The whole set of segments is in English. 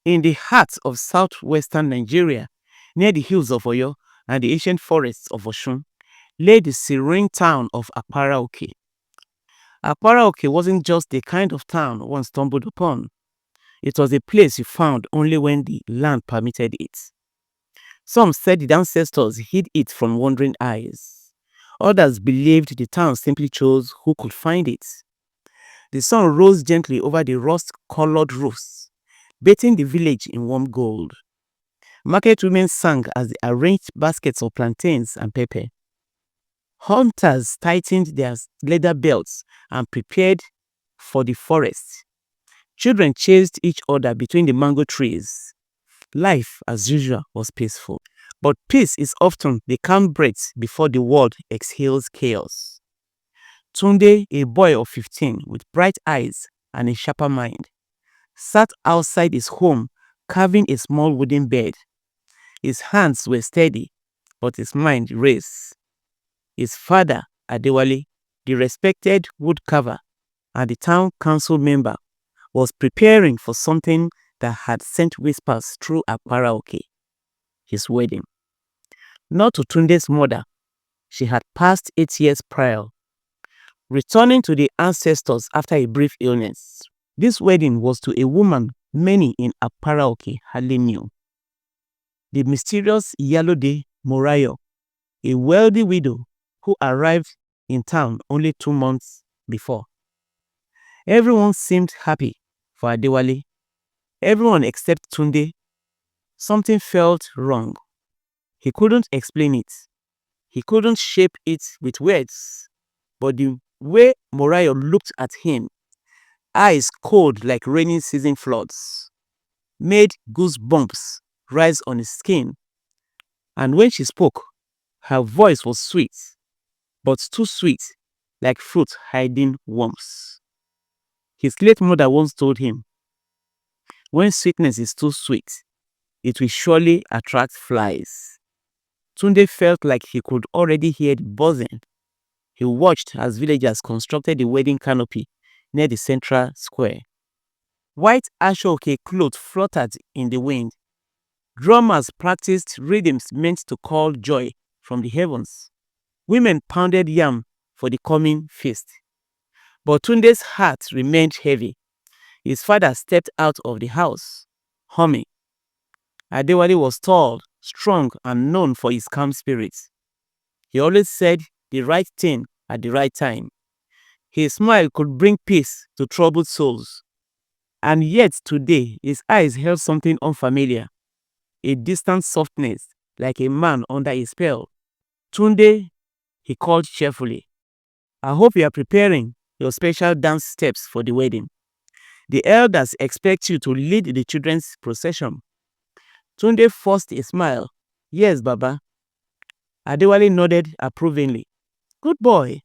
In the heart of southwestern Nigeria, near the hills of Oyo and the ancient forests of Osun, lay the serene town of Apara-Oke. Apara-Oke wasn't just the kind of town one stumbled upon. It was a place you found only when the land permitted it. Some said the ancestors hid it from wandering eyes. Others believed the town simply chose who could find it. The sun rose gently over the rust-colored roofs, bathing the village in warm gold. Market women sang as they arranged baskets of plantains and pepper. Hunters tightened their leather belts and prepared for the forest. Children chased each other between the mango trees. Life, as usual, was peaceful. But peace is often the calm breath before the world exhales chaos. Tunde, a boy of 15 with bright eyes and a sharper mind, sat outside his home carving a small wooden bed. His hands were steady, but his mind raced. His father, Adewale, the respected woodcarver and the town council member, was preparing for something that had sent whispers through Apara-Oke, his wedding. Not to Tunde's mother, she had passed 8 years prior, returning to the ancestors after a brief illness. This wedding was to a woman many in Apara-Oke hardly knew. The mysterious Iyalode Morayo, a wealthy widow who arrived in town only 2 months before. Everyone seemed happy for Adewale. Everyone except Tunde. Something felt wrong. He couldn't explain it. He couldn't shape it with words. But the way Morayo looked at him, eyes cold like rainy season floods, made goosebumps rise on his skin. And when she spoke, her voice was sweet, but too sweet, like fruit hiding worms. His late mother once told him, "When sweetness is too sweet, it will surely attract flies." Tunde felt like he could already hear the buzzing. He watched as villagers constructed the wedding canopy near the central square. White Apara-Oke clothes fluttered in the wind. Drummers practiced rhythms meant to call joy from the heavens. Women pounded yam for the coming feast. But Tunde's heart remained heavy. His father stepped out of the house, humming. Adewale was tall, strong, and known for his calm spirit. He always said the right thing at the right time. His smile could bring peace to troubled souls. And yet today, his eyes held something unfamiliar, a distant softness, like a man under a spell. "Tunde," he called cheerfully, "I hope you are preparing your special dance steps for the wedding. The elders expect you to lead the children's procession." Tunde forced a smile. "Yes, Baba." Adewale nodded approvingly. "Good boy.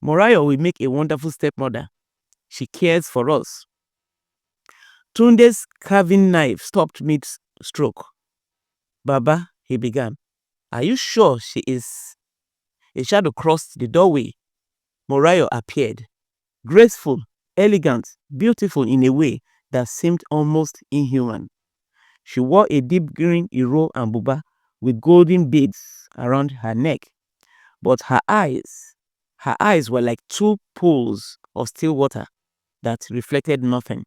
Morayo will make a wonderful stepmother. She cares for us." Tunde's carving knife stopped mid-stroke. "Baba," he began, "are you sure she is?" A shadow crossed the doorway. Morayo appeared, graceful, elegant, beautiful in a way that seemed almost inhuman. She wore a deep green Iroko and buba with golden beads around her neck. But her eyes were like 2 pools of still water that reflected nothing.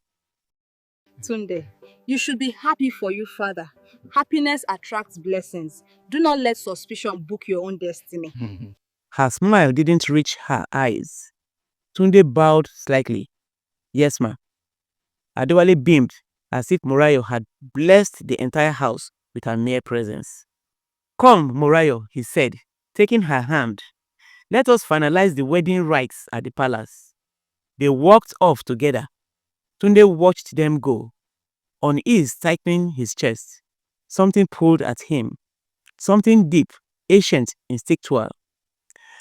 Tunde, you should be happy for your father. Happiness attracts blessings. Do not let suspicion book your own destiny. Her smile didn't reach her eyes. Tunde bowed slightly. "Yes, ma." Adewale beamed, as if Morayo had blessed the entire house with her mere presence. "Come, Morayo," he said, taking her hand. "Let us finalize the wedding rites at the palace." They walked off together. Tunde watched them go, unease tightening his chest. Something pulled at him. Something deep, ancient, instinctual.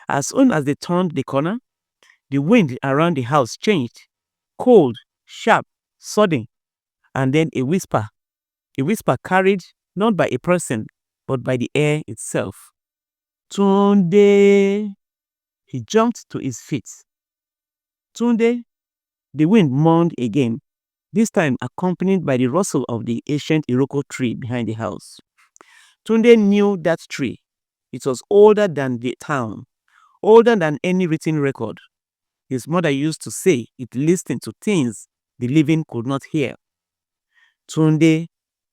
As soon as they turned the corner, the wind around the house changed. Cold, sharp, sudden, and then a whisper. A whisper carried not by a person, but by the air itself. "Tunde!" He jumped to his feet. "Tunde!" The wind moaned again. this time accompanied by the rustle of the ancient Iroko tree behind the house. Tunde knew that tree. It was older than the town, older than any written record. His mother used to say it listened to things the living could not hear. Tunde,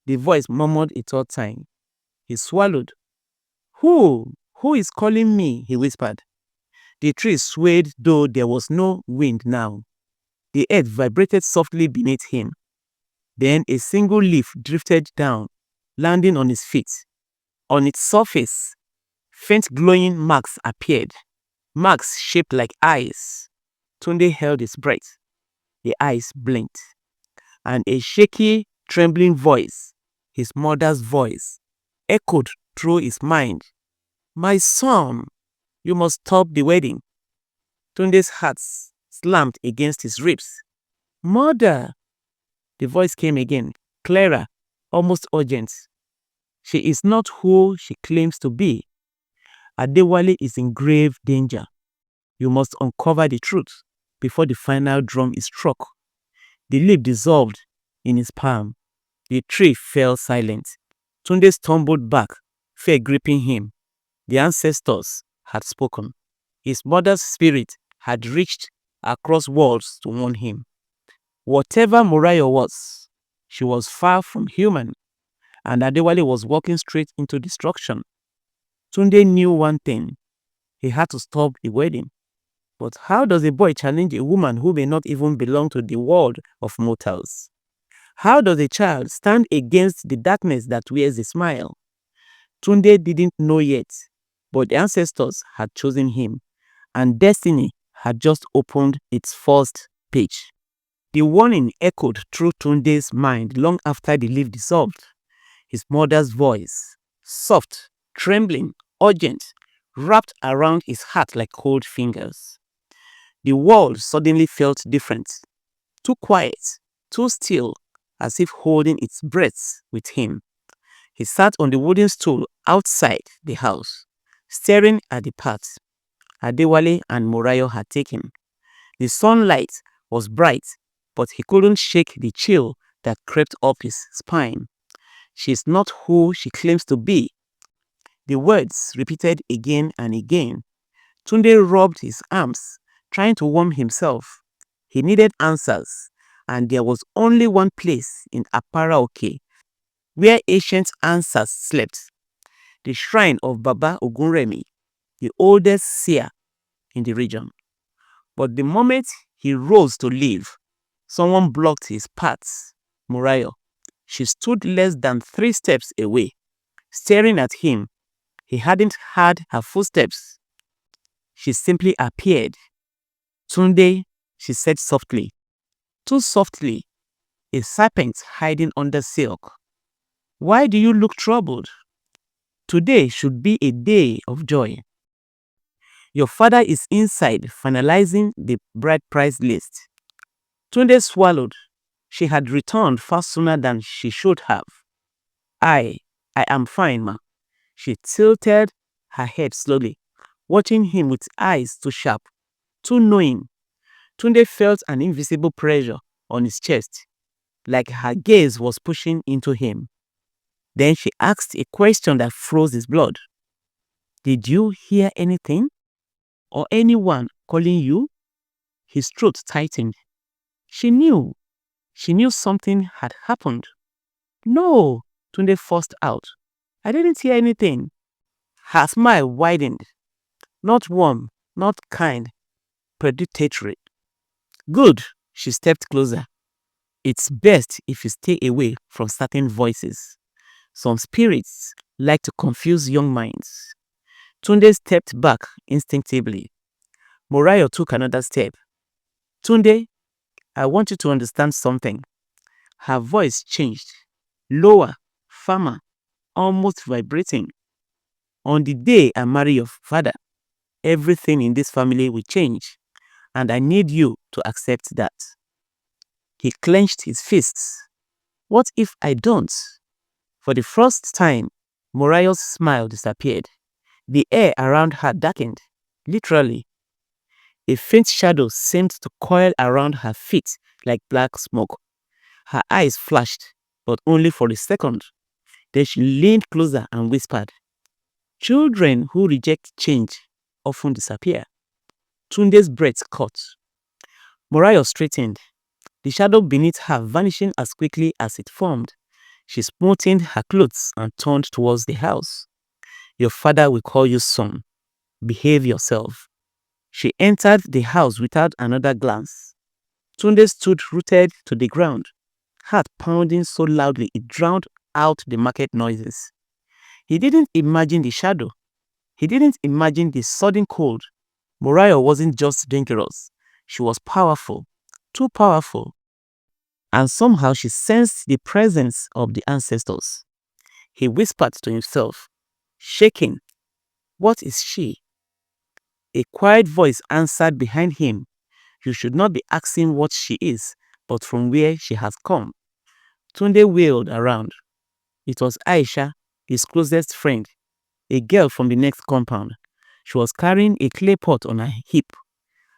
the voice murmured a third time. He swallowed. Who? Who is calling me? He whispered. The tree swayed, though there was no wind now. The earth vibrated softly beneath him. Then a single leaf drifted down, landing on his feet. On its surface, faint glowing marks appeared, marks shaped like eyes. Tunde held his breath. The eyes blinked, and a shaky, trembling voice, his mother's voice, echoed through his mind. My son, you must stop the wedding. Tunde's heart slammed against his ribs. Mother! The voice came again, clearer, almost urgent. She is not who she claims to be. Adewale is in grave danger. You must uncover the truth before the final drum is struck. The leaf dissolved in his palm. The tree fell silent. Tunde stumbled back, fear gripping him. The ancestors had spoken. His mother's spirit had reached across walls to warn him. Whatever Morayo was, she was far from human, and Adewale was walking straight into destruction. Tunde knew one thing. He had to stop the wedding. But how does a boy challenge a woman who may not even belong to the world of mortals? How does a child stand against the darkness that wears a smile? Tunde didn't know yet, but the ancestors had chosen him, and destiny had just opened its first page. The warning echoed through Tunde's mind long after the leaf dissolved. His mother's voice, soft, trembling, urgent, wrapped around his heart like cold fingers. The world suddenly felt different, too quiet, too still, as if holding its breath with him. He sat on the wooden stool outside the house, staring at the path Adewale and Morayo had taken. The sunlight was bright, but he couldn't shake the chill that crept up his spine. She's not who she claims to be. The words repeated again and again. Tunde rubbed his arms, trying to warm himself. He needed answers, and there was only one place in Apara-Oke where ancient answers slept. The shrine of Baba Ogunremi, the oldest seer in the region. But the moment he rose to leave, someone blocked his path. Morayo. She stood less than 3 steps away, staring at him. He hadn't heard her footsteps. She simply appeared. Tunde, she said softly, too softly, a serpent hiding under silk. Why do you look troubled? Today should be a day of joy. Your father is inside finalizing the bride price list. Tunde swallowed. She had returned far sooner than she should have. I am fine, ma. She tilted her head slowly, watching him with eyes too sharp, too knowing. Tunde felt an invisible pressure on his chest, like her gaze was pushing into him. Then she asked a question that froze his blood. Did you hear anything? Or anyone calling you? His throat tightened. She knew. She knew something had happened. No, Tunde forced out. I didn't hear anything. Her smile widened. Not warm, not kind, predatory. Good, she stepped closer. It's best if you stay away from certain voices. Some spirits like to confuse young minds. Tunde stepped back instinctively. Morayo took another step. Tunde, I want you to understand something. Her voice changed. Lower, firmer, almost vibrating. On the day I marry your father, everything in this family will change, and I need you to accept that. He clenched his fists. What if I don't? For the first time, Morayo's smile disappeared. The air around her darkened, literally. A faint shadow seemed to coil around her feet like black smoke. Her eyes flashed, but only for a second. Then she leaned closer and whispered, "Children who reject change often disappear." Tunde's breath caught. Morayo straightened, the shadow beneath her vanishing as quickly as it formed. She smoothed her clothes and turned towards the house. "Your father will call you son. Behave yourself." She entered the house without another glance. Tunde stood rooted to the ground, heart pounding so loudly it drowned out the market noises. He didn't imagine the shadow. He didn't imagine the sudden cold. Morayo wasn't just dangerous. She was powerful, too powerful. And somehow she sensed the presence of the ancestors. He whispered to himself, shaking, "What is she?" A quiet voice answered behind him, "You should not be asking what she is, but from where she has come." Tunde wheeled around. It was Aisha, his closest friend, a girl from the next compound. She was carrying a clay pot on her hip,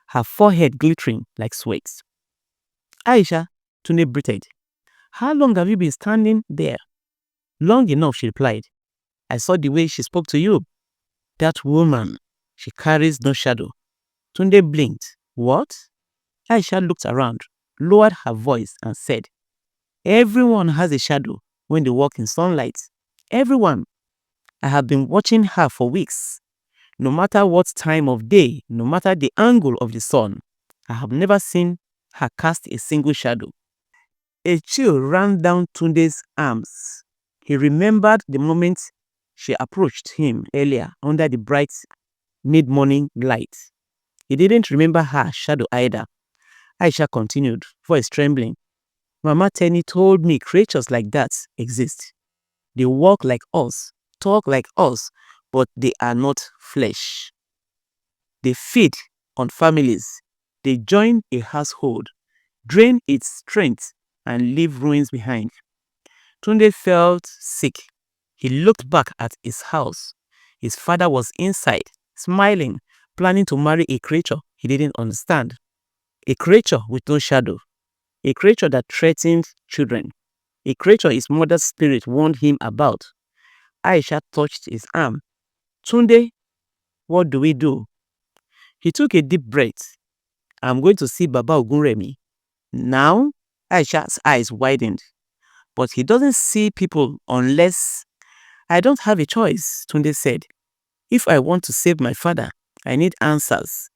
her forehead glittering like sweat. "Aisha," Tunde breathed, "how long have you been standing there?" "Long enough," she replied. "I saw the way she spoke to you." "That woman, she carries no shadow." Tunde blinked. "What?" Aisha looked around, lowered her voice, and said, "Everyone has a shadow when they walk in sunlight. Everyone. I have been watching her for weeks. No matter what time of day, no matter the angle of the sun, I have never seen her cast a single shadow." A chill ran down Tunde's arms. He remembered the moment she approached him earlier under the bright mid-morning light. He didn't remember her shadow either. Aisha continued, voice trembling. "Mama Tenny told me creatures like that exist. They walk like us, talk like us, but they are not flesh. They feed on families. They join a household, drain its strength, and leave ruins behind." Tunde felt sick. He looked back at his house. His father was inside, smiling, planning to marry a creature he didn't understand. A creature with no shadow. A creature that threatened children. A creature his mother's spirit warned him about. Aisha touched his arm. "Tunde, what do we do?" He took a deep breath. "I'm going to see Baba Ogunremi." "Now?" Aisha's eyes widened. "But he doesn't see people unless—" "I don't have a choice," Tunde said. "If I want to save my father, I need answers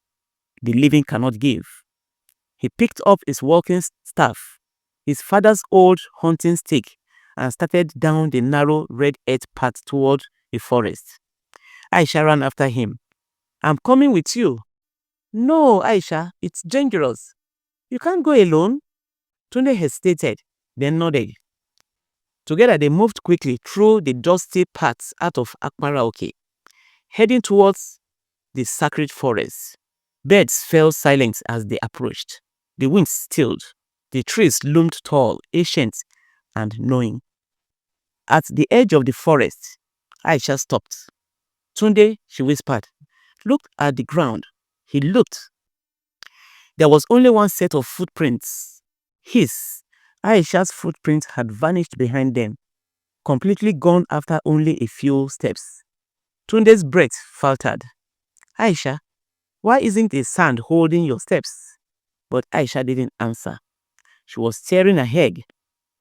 the living cannot give." He picked up his walking staff, his father's old hunting stick, and started down the narrow red earth path toward the forest. Aisha ran after him. "I'm coming with you." "No, Aisha, it's dangerous. You can't go alone." Tunde hesitated, then nodded. Together they moved quickly through the dusty paths out of Apara-Oke, heading towards the sacred forest. Birds fell silent as they approached. The wind stilled. The trees loomed tall, ancient, and knowing. At the edge of the forest, Aisha stopped. "Tunde," she whispered, "look at the ground." He looked. There was only one set of footprints. His, Aisha's footprint had vanished behind them, completely gone after only a few steps. Tunde's breath faltered. "Aisha, why isn't the sand holding your steps?" But Aisha didn't answer. She was staring ahead,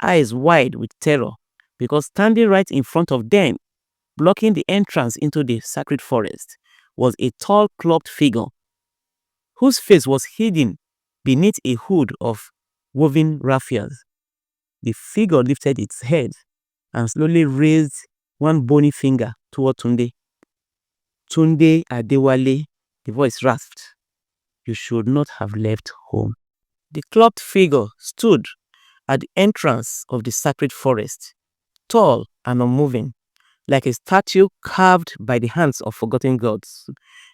eyes wide with terror, because standing right in front of them, blocking the entrance into the sacred forest, was a tall, cloaked figure whose face was hidden beneath a hood of woven raffias. The figure lifted its head and slowly raised one bony finger toward Tunde. "Tunde Adewale," the voice rasped, "you should not have left home." The cloaked figure stood at the entrance of the sacred forest, tall and unmoving, like a statue carved by the hands of forgotten gods.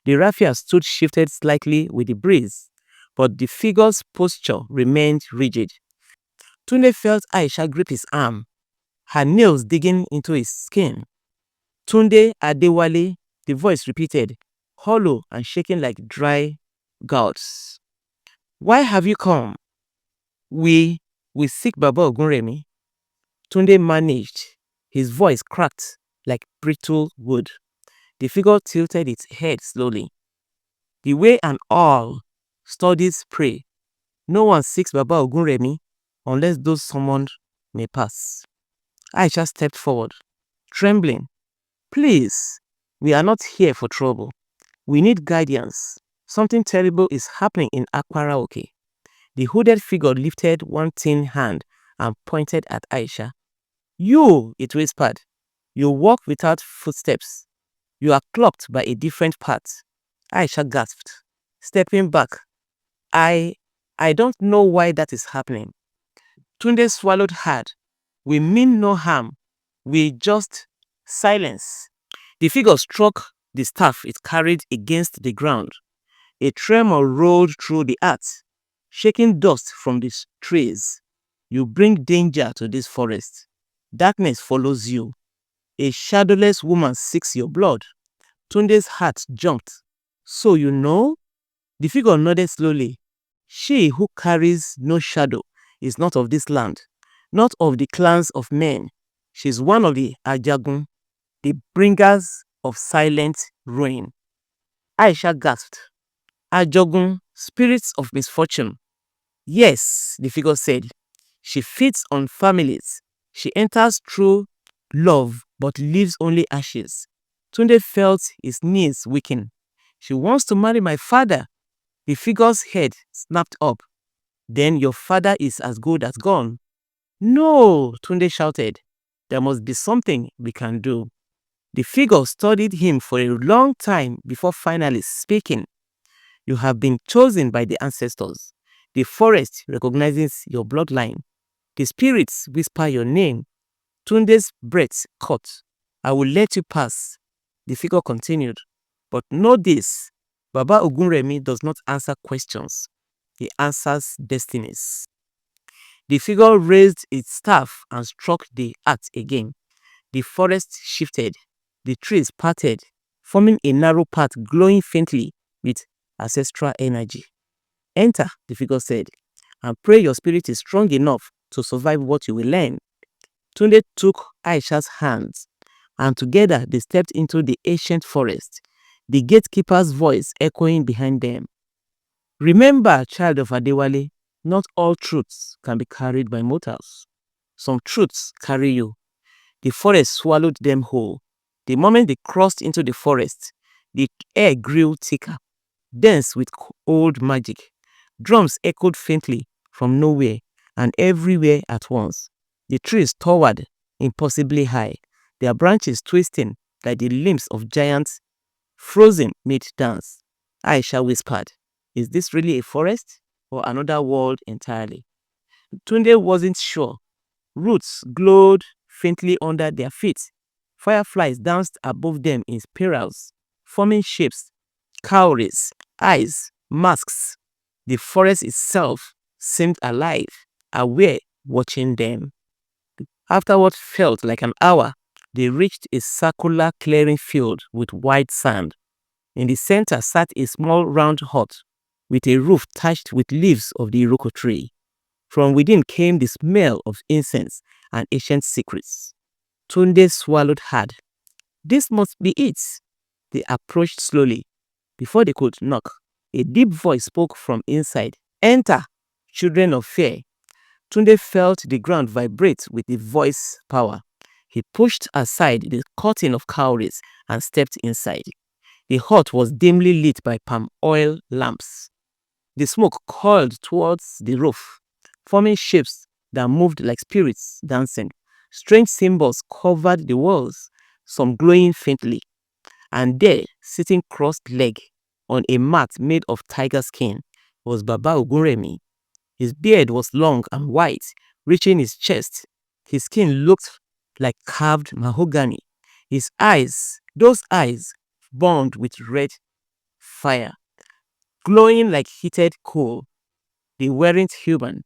The raffia stood shifted slightly with the breeze, but the figure's posture remained rigid. Tunde felt Aisha grip his arm, her nails digging into his skin. "Tunde Adewale," the voice repeated, hollow and shaking like dry gouts. "Why have you come?" "We We seek Baba Ogunremi. Tunde managed. His voice cracked like brittle wood. The figure tilted its head slowly. The way an owl studies prey. No one seeks Baba Ogunremi unless those summoned may pass. Aisha stepped forward, trembling. Please, we are not here for trouble. We need guidance. Something terrible is happening in Apara-Oke. The hooded figure lifted one thin hand and pointed at Aisha. You, it whispered. You walk without footsteps. You are clocked by a different path. Aisha gasped, stepping back. I don't know why that is happening. Tunde swallowed hard. We mean no harm. We just silence. The figure struck the staff it carried against the ground. A tremor rolled through the earth, shaking dust from the trees. You bring danger to this forest. Darkness follows you. A shadowless woman seeks your blood. Tunde's heart jumped. So you know? The figure nodded slowly. She who carries no shadow is not of this land, not of the clans of men. She's one of the Ajagun, the bringers of silent ruin. Aisha gasped. Ajogun, spirits of misfortune. Yes, the figure said. She feeds on families. She enters through love but leaves only ashes. Tunde felt his knees weaken. She wants to marry my father. The figure's head snapped up. Then your father is as good as gone. No, Tunde shouted. There must be something we can do. The figure studied him for a long time before finally speaking. You have been chosen by the ancestors. The forest recognizes your bloodline. The spirits whisper your name. Tunde's breath caught. I will let you pass. The figure continued. But know this, Baba Ogunremi does not answer questions. He answers destinies. The figure raised its staff and struck the earth again. The forest shifted. The trees parted, forming a narrow path glowing faintly with ancestral energy. Enter, the figure said, and pray your spirit is strong enough to survive what you will learn. Tunde took Aisha's hands, and together they stepped into the ancient forest, the gatekeeper's voice echoing behind them. Remember, child of Adewale, not all truths can be carried by mortals. Some truths carry you. The forest swallowed them whole. The moment they crossed into the forest, the air grew thicker, dense with old magic. Drums echoed faintly from nowhere and everywhere at once. The trees towered impossibly high, their branches twisting like the limbs of giants frozen mid-dance. Aisha whispered, is this really a forest or another world entirely? Tunde wasn't sure. Roots glowed faintly under their feet. Fireflies danced above them in spirals, forming shapes, cowries, eyes, masks. The forest itself seemed alive, aware, watching them. After what felt like an hour, they reached a circular clearing field with white sand. In the center sat a small round hut with a roof thatched with leaves of the Iroko tree. From within came the smell of incense and ancient secrets. Tunde swallowed hard. This must be it. They approached slowly. Before they could knock, a deep voice spoke from inside. Enter, children of fear. Tunde felt the ground vibrate with the voice power. He pushed aside the curtain of cowries and stepped inside. The hut was dimly lit by palm oil lamps. The smoke curled towards the roof, forming shapes that moved like spirits dancing. Strange symbols covered the walls, some glowing faintly. And there, sitting crossed-legged on a mat made of tiger skin, was Baba Ogunremi. His beard was long and white, reaching his chest. His skin looked like carved mahogany. His eyes, those eyes, burned with red fire, glowing like heated coal. They weren't human.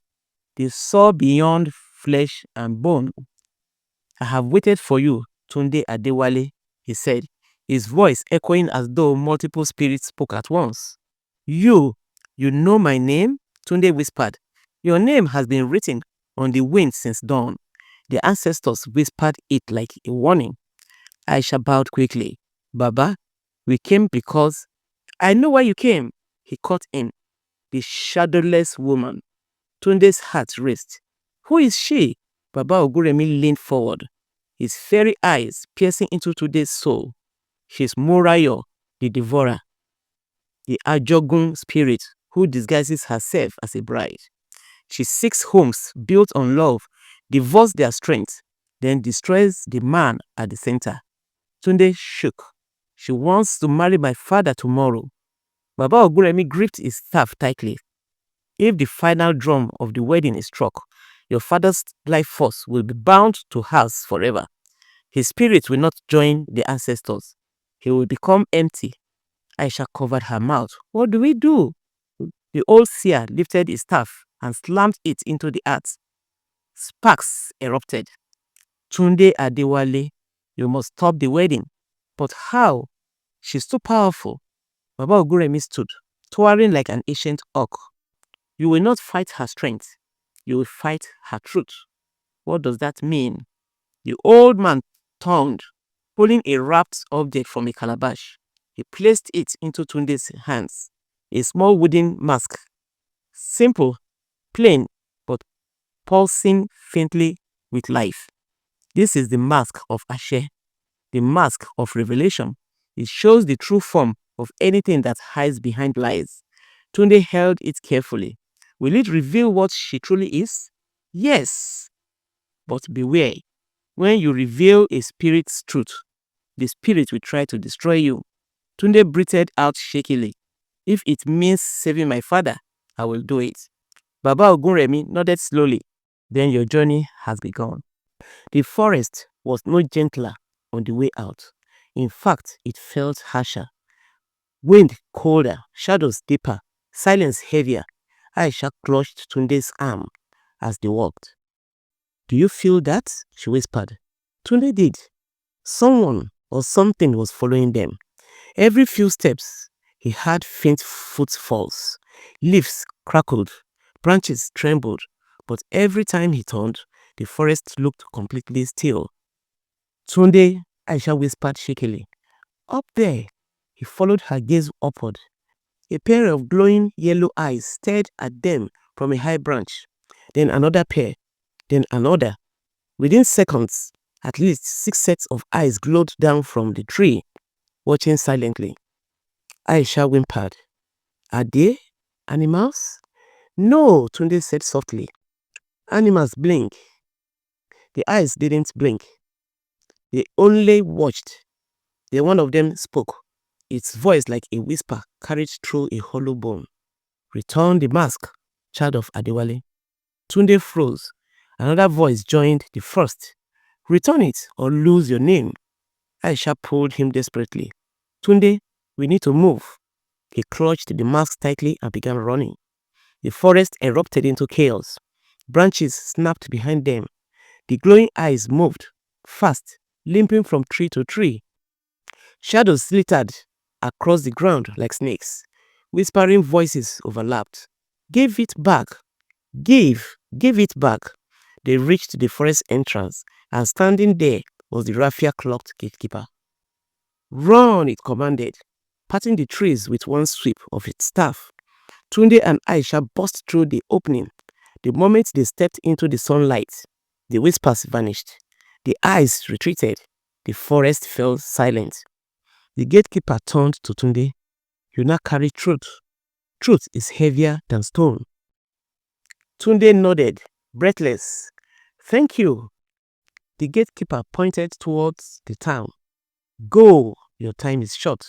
They saw beyond flesh and bone. I have waited for you, Tunde Adewale, he said, his voice echoing as though multiple spirits spoke at once. You know my name? Tunde whispered. Your name has been written on the wind since dawn. The ancestors whispered it like a warning. Aisha bowed quickly. Baba, we came because I know why you came. He cut in. The shadowless woman. Tunde's heart raced. Who is she? Baba Oguremi leaned forward, his fairy eyes piercing into Tunde's soul. She's Morayo, the devourer, the Ajogun spirit who disguises herself as a bride. She seeks homes built on love, devours their strength, then destroys the man at the center. Tunde shook. She wants to marry my father tomorrow. Baba Oguremi gripped his staff tightly. If the final drum of the wedding is struck, your father's life force will be bound to hers forever. His spirit will not join the ancestors. He will become empty. Aisha covered her mouth. What do we do? The old seer lifted his staff and slammed it into the earth. Sparks erupted. Tunde Adewale, you must stop the wedding. But how? She's too powerful. Baba Oguremi stood, towering like an ancient oak. You will not fight her strength. You will fight her truth. What does that mean? The old man turned, pulling a wrapped object from a calabash. He placed it into Tunde's hands. A small wooden mask. Simple, plain, but pulsing faintly with life. This is the mask of Ashe, the mask of revelation. It shows the true form of anything that hides behind lies. Tunde held it carefully. Will it reveal what she truly is? Yes. But beware. When you reveal a spirit's truth, the spirit will try to destroy you. Tunde breathed out shakily. If it means saving my father, I will do it. Baba Ogunremi nodded slowly. Then your journey has begun. The forest was no gentler on the way out. In fact, it felt harsher. Wind colder, shadows deeper, silence heavier. Aisha clutched Tunde's arm as they walked. Do you feel that? She whispered. Tunde did. Someone or something was following them. Every few steps, he heard faint footfalls. Leaves crackled, branches trembled, but every time he turned, the forest looked completely still. Tunde, Aisha whispered shakily. Up there. He followed her gaze upward. A pair of glowing yellow eyes stared at them from a high branch. Then another pair. Then another. Within seconds, at least 6 sets of eyes glowed down from the tree, watching silently. Aisha whimpered. Are they animals? No, Tunde said softly. Animals blink. The eyes didn't blink. They only watched. Then one of them spoke, its voice like a whisper carried through a hollow bone. Return the mask, child of Adewale. Tunde froze. Another voice joined the first. Return it or lose your name. Aisha pulled him desperately. Tunde, we need to move. He clutched the mask tightly and began running. The forest erupted into chaos. Branches snapped behind them. The glowing eyes moved, fast, limping from tree to tree. Shadows slithered across the ground like snakes. Whispering voices overlapped. Give it back. Give it back. They reached the forest entrance, and standing there was the raffia-cloaked gatekeeper. Run, it commanded, patting the trees with one sweep of its staff. Tunde and Aisha burst through the opening. The moment they stepped into the sunlight, the whispers vanished. The eyes retreated. The forest fell silent. The gatekeeper turned to Tunde. You now carry truth. Truth is heavier than stone. Tunde nodded, breathless. Thank you. The gatekeeper pointed towards the town. Go, your time is short.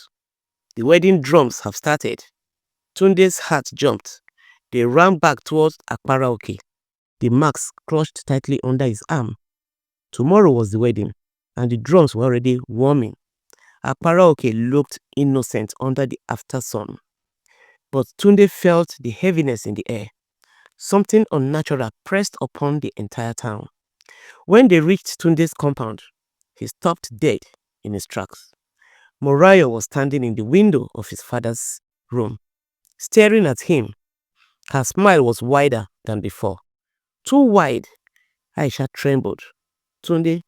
The wedding drums have started. Tunde's heart jumped. They ran back towards Apara-Oke. The mask clutched tightly under his arm. Tomorrow was the wedding, and the drums were already warming. Apara-Oke looked innocent under the after sun. But Tunde felt the heaviness in the air. Something unnatural pressed upon the entire town. When they reached Tunde's compound, he stopped dead in his tracks. Morayo was standing in the window of his father's room, staring at him. Her smile was wider than before. Too wide, Aisha trembled. Tunde,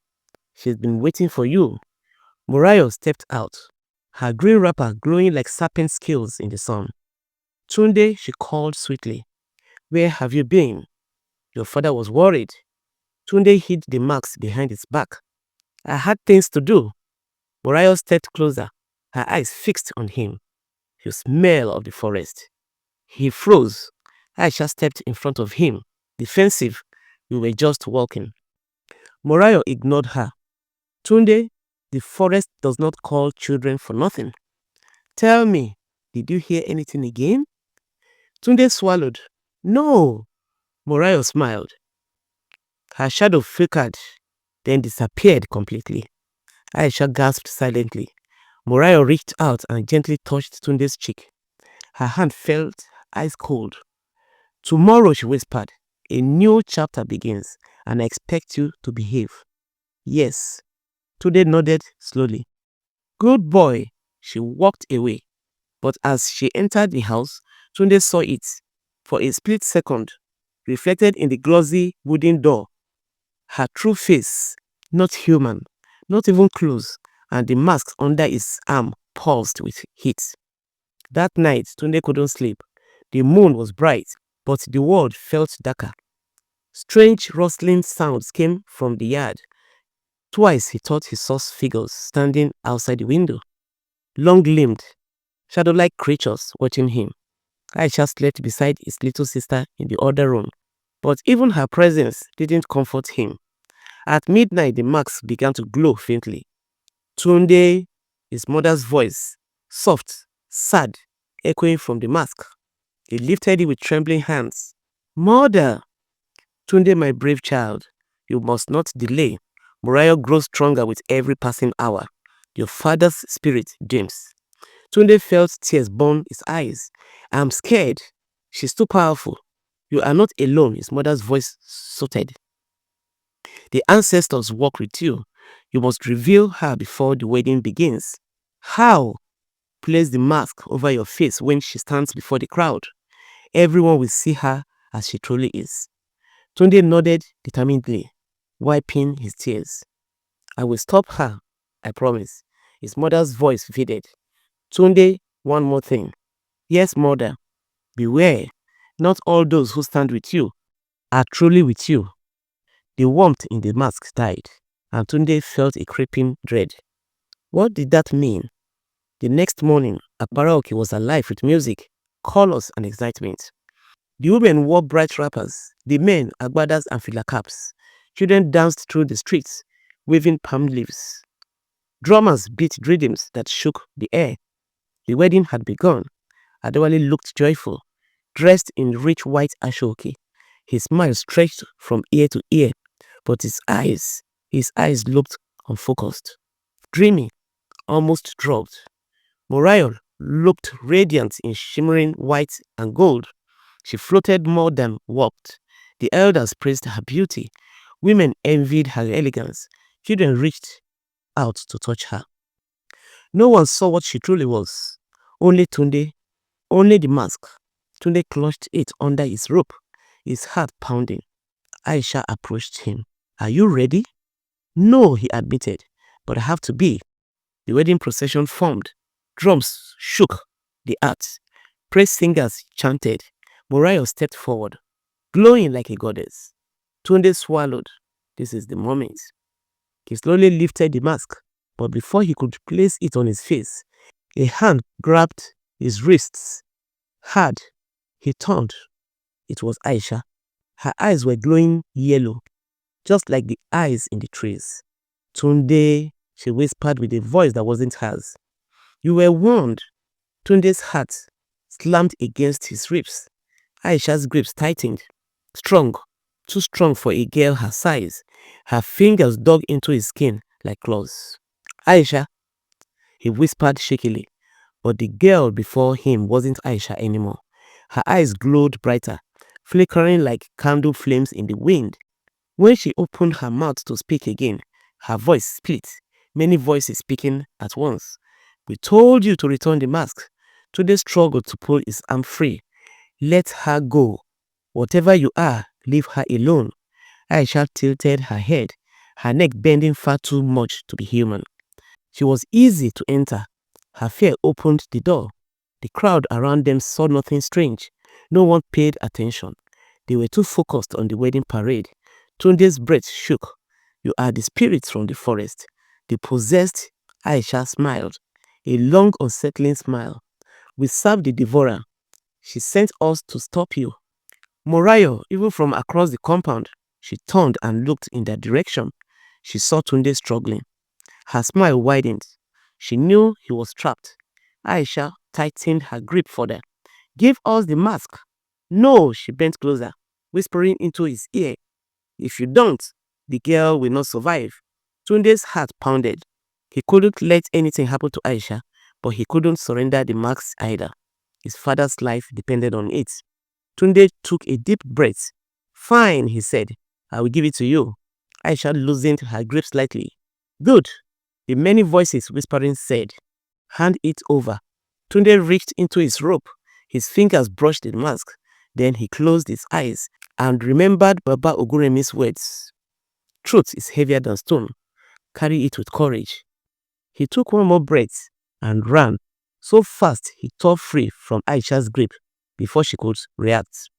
she's been waiting for you. Morayo stepped out, her green wrapper glowing like serpent scales in the sun. Tunde, she called sweetly. Where have you been? Your father was worried. Tunde hid the marks behind his back. I had things to do. Morayo stepped closer, her eyes fixed on him. You smell of the forest. He froze. Aisha stepped in front of him, defensive. We were just walking. Morayo ignored her. Tunde, the forest does not call children for nothing. Tell me, did you hear anything again? Tunde swallowed. No. Morayo smiled. Her shadow flickered, then disappeared completely. Aisha gasped silently. Morayo reached out and gently touched Tunde's cheek. Her hand felt ice cold. Tomorrow, she whispered, a new chapter begins, and I expect you to behave. Yes. Tunde nodded slowly. Good boy. She walked away. But as she entered the house, Tunde saw it, for a split second, reflected in the glossy wooden door. Her true face, not human, not even close, and the mask under his arm pulsed with heat. That night, Tunde couldn't sleep. The moon was bright, but the world felt darker. Strange rustling sounds came from the yard. Twice he thought he saw figures standing outside the window, long-limbed, shadow-like creatures watching him. Aisha slept beside his little sister in the other room, but even her presence didn't comfort him. At midnight, the marks began to glow faintly. Tunde, his mother's voice, soft, sad, echoing from the mask. He lifted it with trembling hands. Mother! Tunde, my brave child, you must not delay. Morayo grows stronger with every passing hour. Your father's spirit, James. Tunde felt tears burn his eyes. I'm scared. She's too powerful. You are not alone, his mother's voice soothed. The ancestors walk with you. You must reveal her before the wedding begins. How? Place the mask over your face when she stands before the crowd. Everyone will see her as she truly is. Tunde nodded determinedly, wiping his tears. I will stop her, I promise. His mother's voice faded. Tunde, one more thing. Yes, mother. Beware. Not all those who stand with you are truly with you. The warmth in the mask died, and Tunde felt a creeping dread. What did that mean? The next morning, Apara-Oke was alive with music, colors, and excitement. The women wore bright wrappers, the men agbadas and fila caps. Children danced through the streets, waving palm leaves. Drummers beat rhythms that shook the air. The wedding had begun. Adewale looked joyful, dressed in rich white ashoke. His smile stretched from ear to ear, but his eyes looked unfocused, dreamy, almost drugged. Morayo looked radiant in shimmering white and gold. She floated more than walked. The elders praised her beauty. Women envied her elegance. Children reached out to touch her. No one saw what she truly was. Only Tunde, only the mask. Tunde clutched it under his robe, his heart pounding. Aisha approached him. Are you ready? No, he admitted, but I have to be. The wedding procession formed. Drums shook the earth. Praise singers chanted. Morayo stepped forward, glowing like a goddess. Tunde swallowed. This is the moment. He slowly lifted the mask, but before he could place it on his face, a hand grabbed his wrists. Hard. He turned. It was Aisha. Her eyes were glowing yellow, just like the eyes in the trees. Tunde, she whispered with a voice that wasn't hers. You were warned. Tunde's heart slammed against his ribs. Aisha's grips tightened. Strong, too strong for a girl her size. Her fingers dug into his skin like claws. Aisha, he whispered shakily, but the girl before him wasn't Aisha anymore. Her eyes glowed brighter, flickering like candle flames in the wind. When she opened her mouth to speak again, her voice split, many voices speaking at once. We told you to return the mask. Tunde struggled to pull his arm free. Let her go. Whatever you are, leave her alone. Aisha tilted her head, her neck bending far too much to be human. She was easy to enter. Her fear opened the door. The crowd around them saw nothing strange. No one paid attention. They were too focused on the wedding parade. Tunde's breath shook. You are the spirits from the forest. The possessed Aisha smiled, a long, unsettling smile. We served the devourer. She sent us to stop you. Morayo, even from across the compound, she turned and looked in that direction. She saw Tunde struggling. Her smile widened. She knew he was trapped. Aisha tightened her grip further. Give us the mask. No, she bent closer, whispering into his ear. If you don't, the girl will not survive. Tunde's heart pounded. He couldn't let anything happen to Aisha, but he couldn't surrender the mask either. His father's life depended on it. Tunde took a deep breath. Fine, he said. I will give it to you. Aisha loosened her grip slightly. Good. The many voices whispering said, hand it over. Tunde reached into his rope. His fingers brushed the mask. Then he closed his eyes and remembered Baba Oguremi's words. Truth is heavier than stone. Carry it with courage. He took one more breath and ran. So fast he tore free from Aisha's grip before she could react.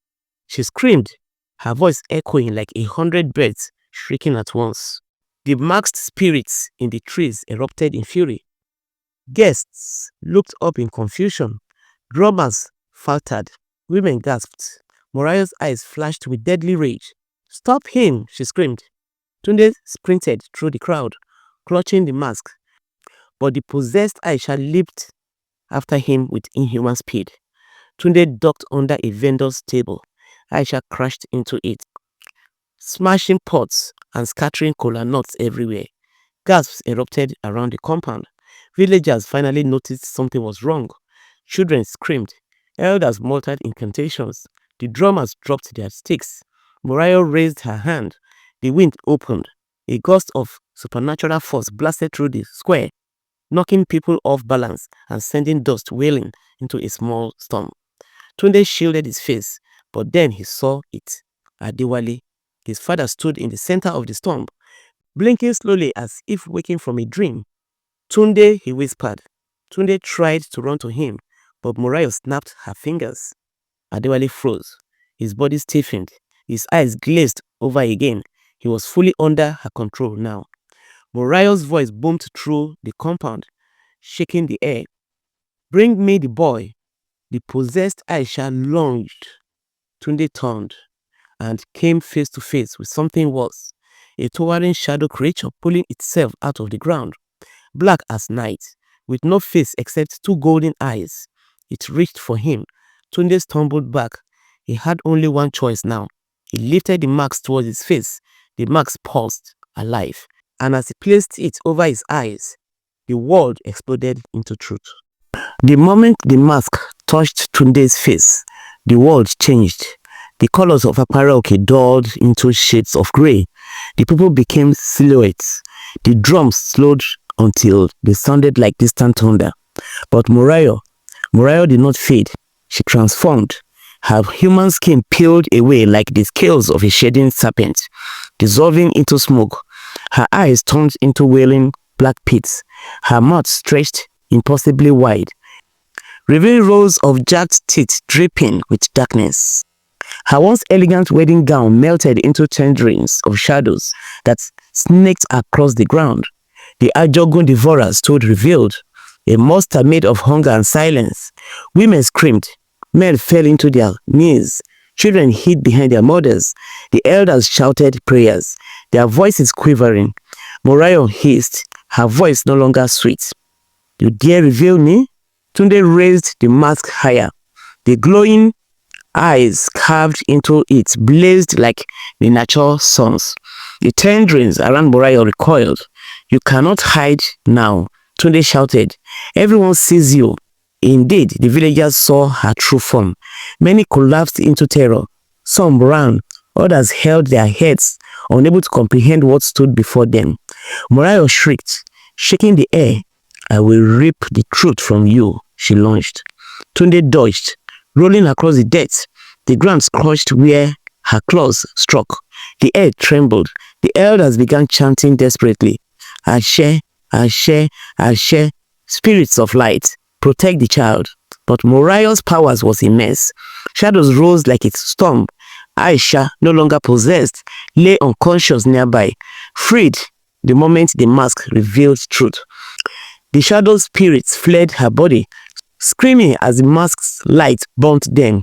She screamed, her voice echoing like 100 birds shrieking at once. The masked spirits in the trees erupted in fury. Guests looked up in confusion. Drummers faltered. Women gasped. Morayo's eyes flashed with deadly rage. Stop him, she screamed. Tunde sprinted through the crowd, clutching the mask. But the possessed Aisha leaped after him with inhuman speed. Tunde ducked under a vendor's table. Aisha crashed into it, smashing pots and scattering kola nuts everywhere. Gasps erupted around the compound. Villagers finally noticed something was wrong. Children screamed. Elders muttered incantations. The drummers dropped their sticks. Morayo raised her hand. The wind opened. A gust of supernatural force blasted through the square, knocking people off balance and sending dust wailing into a small storm. Tunde shielded his face, but then he saw it. Adewale, his father, stood in the center of the storm, blinking slowly as if waking from a dream. Tunde, he whispered. Tunde tried to run to him, but Morayo snapped her fingers. Adewale froze. His body stiffened. His eyes glazed over again. He was fully under her control now. Morayo's voice boomed through the compound, shaking the air. Bring me the boy. The possessed Aisha lunged. Tunde turned and came face to face with something worse. A towering shadow creature pulling itself out of the ground, black as night, with no face except two golden eyes. It reached for him. Tunde stumbled back. He had only one choice now. He lifted the mask towards his face. The mask pulsed, alive, and as he placed it over his eyes, the world exploded into truth. The moment the mask touched Tunde's face, the world changed. The colors of Apara-Oke dulled into shades of grey. The people became silhouettes. The drums slowed until they sounded like distant thunder. But Morayo did not fade. She transformed. Her human skin peeled away like the scales of a shedding serpent, dissolving into smoke. Her eyes turned into wailing black pits. Her mouth stretched impossibly wide, revealing rows of jagged teeth dripping with darkness. Her once elegant wedding gown melted into tendrils of shadows that snaked across the ground. The Ajogun devourer stood revealed, a monster made of hunger and silence. Women screamed. Men fell into their knees. Children hid behind their mothers. The elders shouted prayers, their voices quivering. Morayo hissed, her voice no longer sweet. You dare reveal me? Tunde raised the mask higher. The glowing eyes carved into it blazed like the natural suns. The tendrils around Morayo recoiled. You cannot hide now, Tunde shouted. Everyone sees you. Indeed, the villagers saw her true form. Many collapsed into terror. Some ran. Others held their heads, unable to comprehend what stood before them. Morayo shrieked, shaking the air. I will rip the truth from you, she lunged. Tunde dodged, rolling across the dirt. The ground crushed where her claws struck. The air trembled. The elders began chanting desperately. Ashe, Ashe, Ashe, spirits of light, protect the child. But Morayo's powers was immense. Shadows rose like a storm. Aisha, no longer possessed, lay unconscious nearby, freed the moment the mask revealed truth. The shadow spirits fled her body, screaming as the mask's light burnt them.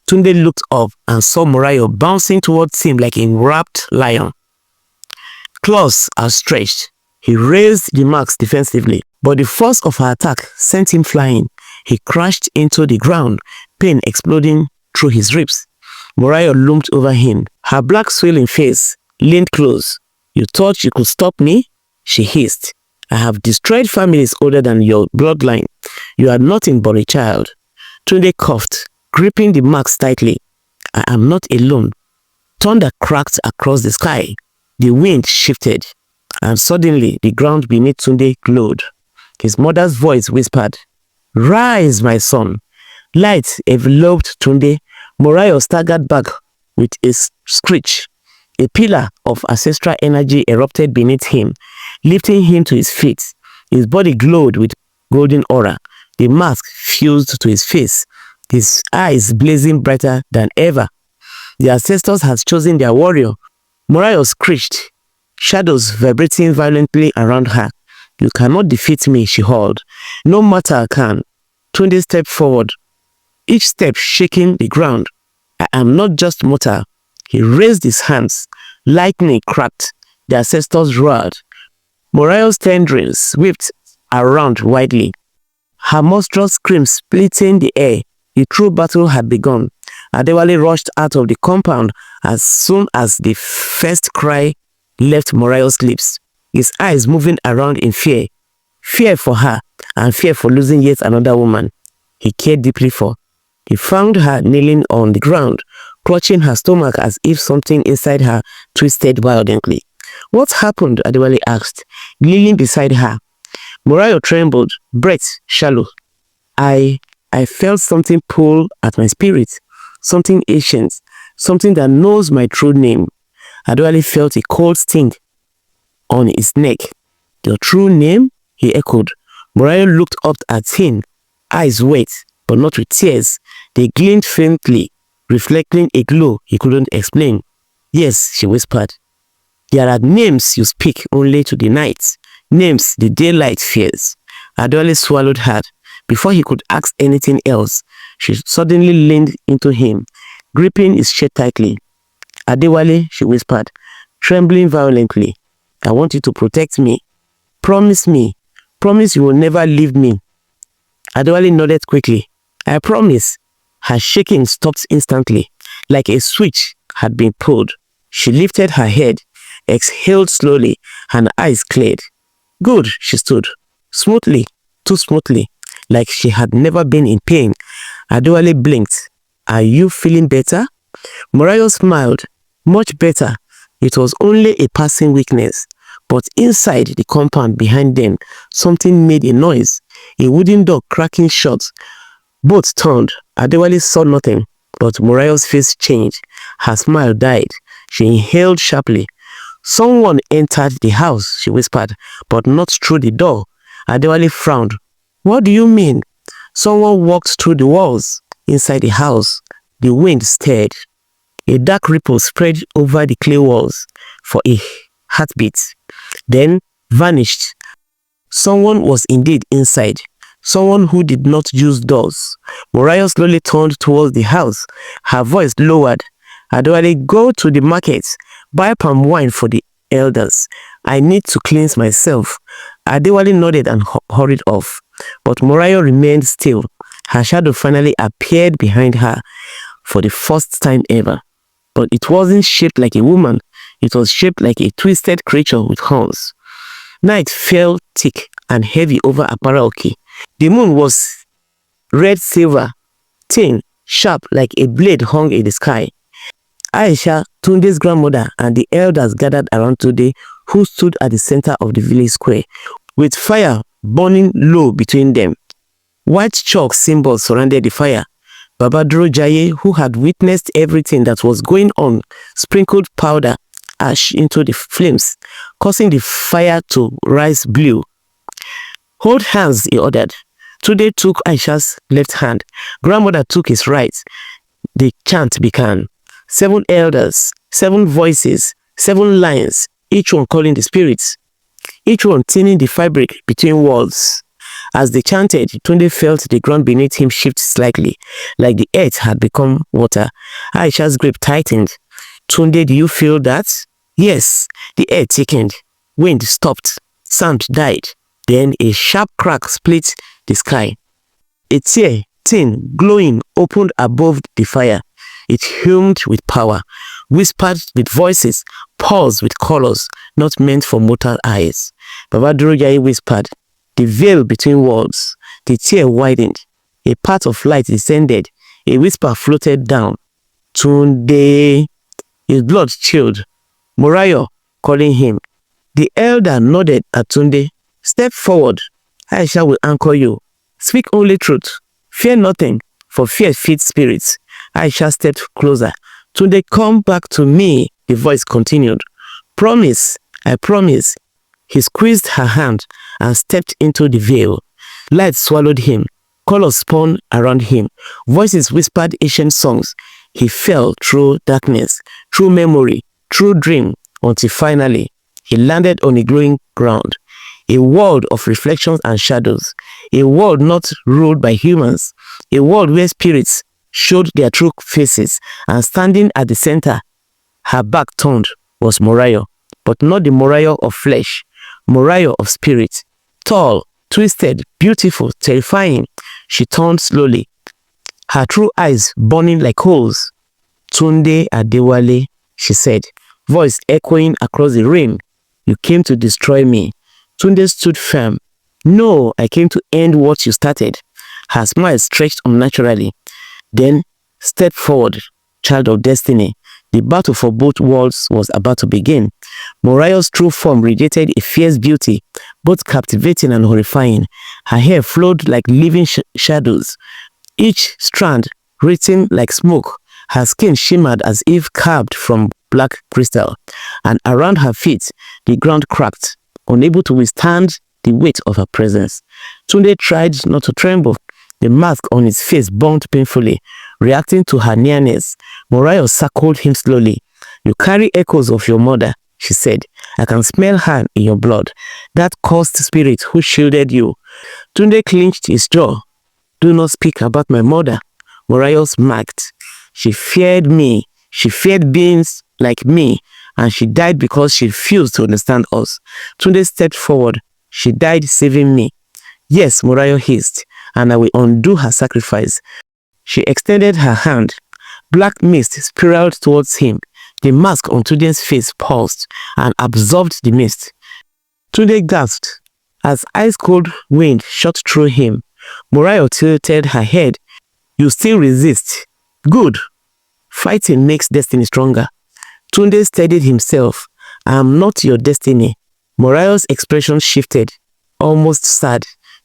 Tunde looked up and saw Morayo bouncing towards him like a wrapped lion. Claws outstretched. He raised the mask defensively, but the force of her attack sent him flying. He crashed into the ground, pain exploding through his ribs. Morayo loomed over him, her black swelling face leaned close. You thought you could stop me? She hissed. I have destroyed families older than your bloodline. You are nothing but a child. Tunde coughed, gripping the mask tightly. I am not alone. Thunder cracked across the sky. The wind shifted, and suddenly the ground beneath Tunde glowed. His mother's voice whispered, Rise, my son. Light enveloped Tunde. Morayo staggered back with a screech. A pillar of ancestral energy erupted beneath him, lifting him to his feet. His body glowed with golden aura. The mask fused to his face, his eyes blazing brighter than ever. The ancestors had chosen their warrior. Morayo screeched, shadows vibrating violently around her. You cannot defeat me, she howled. No matter I can. Tunde stepped forward, each step shaking the ground. I am not just mortal. He raised his hands. Lightning cracked. The ancestors roared. Morayo's tendrils whipped around widely. Her monstrous scream splitting the air. The true battle had begun. Adewale rushed out of the compound as soon as the first cry left Morayo's lips, his eyes moving around in fear. Fear for her and fear for losing yet another woman he cared deeply for. He found her kneeling on the ground, clutching her stomach as if something inside her twisted violently. What happened? Adewale asked, kneeling beside her. Morayo trembled, breath shallow. I felt something pull at my spirit, something ancient, something that knows my true name. Adewale felt a cold sting on his neck. Your true name? He echoed. Morayo looked up at him, eyes wet, but not with tears. They gleamed faintly, reflecting a glow he couldn't explain. Yes, she whispered. There are names you speak only to the night, names the daylight fears. Adewale swallowed hard. Before he could ask anything else, she suddenly leaned into him, gripping his shirt tightly. Adewale, she whispered, trembling violently. I want you to protect me. Promise me. Promise you will never leave me. Adewale nodded quickly. I promise. Her shaking stopped instantly, like a switch had been pulled. She lifted her head, exhaled slowly, and eyes cleared. Good, she stood. Smoothly, too smoothly, like she had never been in pain. Adewale blinked. Are you feeling better? Morayo smiled. Much better. It was only a passing weakness. But inside the compound behind them, something made a noise. A wooden door cracking shut. Both turned. Adewale saw nothing, but Morayo's face changed. Her smile died. She inhaled sharply. Someone entered the house, she whispered, but not through the door. Adewale frowned. What do you mean? Someone walked through the walls. Inside the house, the wind stirred. A dark ripple spread over the clay walls for a heartbeat, then vanished. Someone was indeed inside. Someone who did not use doors. Morayo slowly turned towards the house. Her voice lowered. Adewale, go to the market. Buy palm wine for the elders. I need to cleanse myself. Adewale nodded and hurried off. But Morayo remained still. Her shadow finally appeared behind her for the first time ever. But it wasn't shaped like a woman. It was shaped like a twisted creature with horns. Night fell thick and heavy over Apara-Oke. The moon was red-silver, thin, sharp like a blade hung in the sky. Aisha, Tunde's grandmother, and the elders gathered around Tunde, who stood at the center of the village square, with fire burning low between them. White chalk symbols surrounded the fire. Baba Jaye, who had witnessed everything that was going on, sprinkled powder ash into the flames, causing the fire to rise blue. Hold hands, he ordered. Tunde took Aisha's left hand. Grandmother took his right. The chant began. 7 elders, 7 voices, 7 lines, each one calling the spirits, each one thinning the fabric between walls. As they chanted, Tunde felt the ground beneath him shift slightly, like the earth had become water. Aisha's grip tightened. Tunde, do you feel that? Yes. The air thickened. Wind stopped. Sound died. Then a sharp crack split the sky. A tear, thin, glowing, opened above the fire. It hummed with power, whispered with voices, pulsed with colors not meant for mortal eyes. Baba Jaye whispered, the veil between walls. The tear widened. A path of light descended. A whisper floated down. Tunde. His blood chilled. Morayo, calling him. The elder nodded at Tunde. Step forward. Aisha will anchor you. Speak only truth. Fear nothing, for fear feeds spirits. Aisha stepped closer. Tunde, come back to me, the voice continued. Promise, I promise. He squeezed her hand and stepped into the veil. Light swallowed him. Colors spun around him. Voices whispered ancient songs. He fell through darkness, through memory, through dream, until finally he landed on a glowing ground. A world of reflections and shadows. A world not ruled by humans. A world where spirits showed their true faces, and standing at the center, her back turned, was Morayo, but not the Morayo of flesh, Morayo of spirit. Tall, twisted, beautiful, terrifying. She turned slowly, her true eyes burning like coals. Tunde Adewale, she said, voice echoing across the room. You came to destroy me. Tunde stood firm. No, I came to end what you started. Her smile stretched unnaturally. Then, step forward, child of destiny. The battle for both worlds was about to begin. Morayo's true form radiated a fierce beauty, both captivating and horrifying. Her hair flowed like living shadows, each strand written like smoke. Her skin shimmered as if carved from black crystal, and around her feet, the ground cracked, unable to withstand the weight of her presence. Tunde tried not to tremble. The mask on his face burned painfully, reacting to her nearness. Morayo circled him slowly. You carry echoes of your mother, she said. I can smell her in your blood, that cursed spirit who shielded you. Tunde clenched his jaw. Do not speak about my mother. Morayo smirked. She feared me. She feared beings like me, and she died because she refused to understand us. Tunde stepped forward. She died saving me. Yes, Morayo hissed, and I will undo her sacrifice. She extended her hand. Black mist spiraled towards him. The mask on Tunde's face pulsed and absorbed the mist. Tunde gasped as ice-cold wind shot through him. Morayo tilted her head. You still resist. Good. Fighting makes destiny stronger. Tunde steadied himself. I am not your destiny. Morayo's expression shifted, almost sad.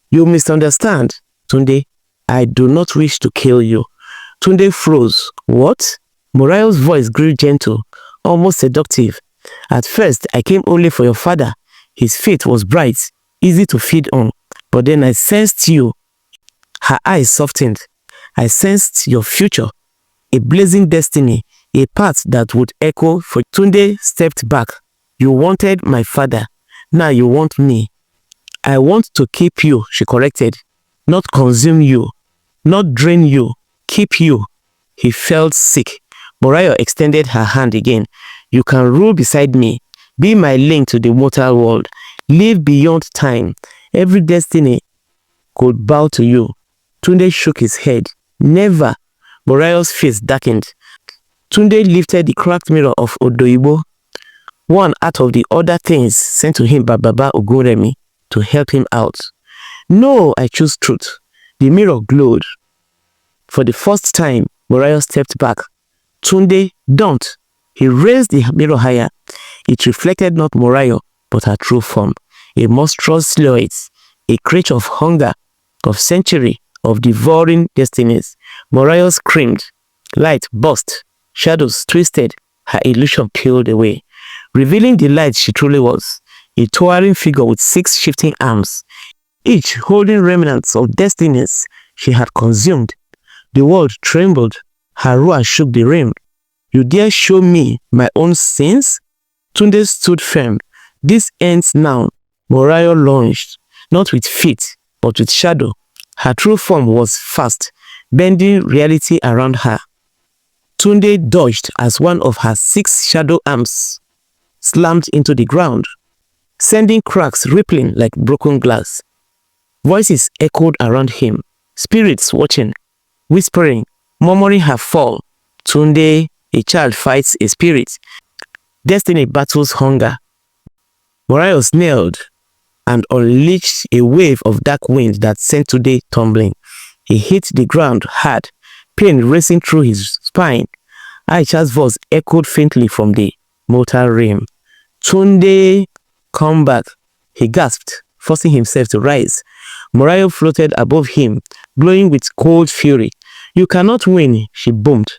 You misunderstand, Tunde. I do not wish to kill you. Tunde froze. What? Morayo's voice grew gentle, almost seductive. At first, I came only for your father. His faith was bright, easy to feed on. But then I sensed you. Her eyes softened. I sensed your future, a blazing destiny, a path that would echo for. Tunde stepped back. You wanted my father. Now you want me. I want to keep you, she corrected. Not consume you. Not drain you. Keep you. He felt sick. Morayo extended her hand again. You can rule beside me. Be my link to the mortal world. Live beyond time. Every destiny could bow to you. Tunde shook his head. Never. Morayo's face darkened. Tunde lifted the cracked mirror of Odoibo, one out of the other things sent to him by Baba Oguremi to help him out. No, I choose truth. The mirror glowed. For the first time, Morayo stepped back. Tunde, don't. He raised the mirror higher. It reflected not Morayo, but her true form. A monstrous silhouette, a creature of hunger, of century, of devouring destinies. Morayo screamed. Light burst. Shadows twisted. Her illusion peeled away, revealing the light she truly was. A towering figure with 6 shifting arms, each holding remnants of destinies she had consumed. The world trembled. Her roar shook the realm. You dare show me my own sins? Tunde stood firm. This ends now. Morayo lunged, not with feet, but with shadow. Her true form was fast, bending reality around her. Tunde dodged as one of her 6 shadow arms slammed into the ground, sending cracks rippling like broken glass. Voices echoed around him, spirits watching, whispering, murmuring her fall. Tunde, a child fights a spirit. Destiny battles hunger. Morayo snarled and unleashed a wave of dark wind that sent Tunde tumbling. He hit the ground hard, pain racing through his spine. Aisha's voice echoed faintly from the mortal realm. Tunde, come back, he gasped, forcing himself to rise. Morayo floated above him, glowing with cold fury. You cannot win, she boomed.